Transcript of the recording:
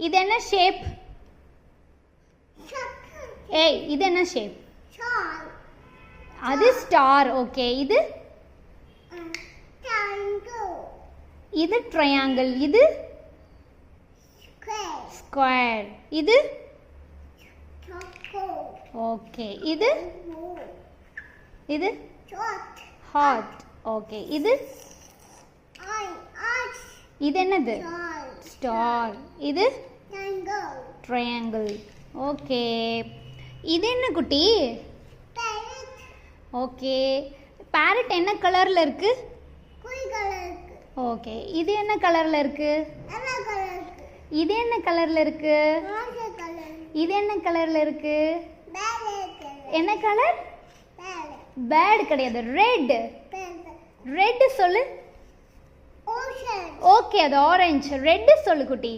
இது என்ன ஷேப்? ஏய், இது என்ன ஷேப்? அது ஸ்டார். ஓகே, இது இது ட்ரையாங்கிள். இது ஸ்கொயர். இது ஓகே. இது இது ஹார்ட். ஓகே, இது இது என்னது? ஸ்டார். இது ட்ரையாங்கிள். ஓகே, இது என்ன குட்டி? ஓகே, பேரட் என்ன கலர்ல இருக்கு? ஓகே, இது என்ன கலர்ல இருக்கு? இது என்ன கலர்ல இருக்கு? இது என்ன கலர்ல இருக்கு? என்ன கலர்? பேர்ட் கிடையாது, ரெட். ரெட் சொல்லு. ஓகே, அது ஆரஞ்சு. ரெட் சொல்லு குட்டி.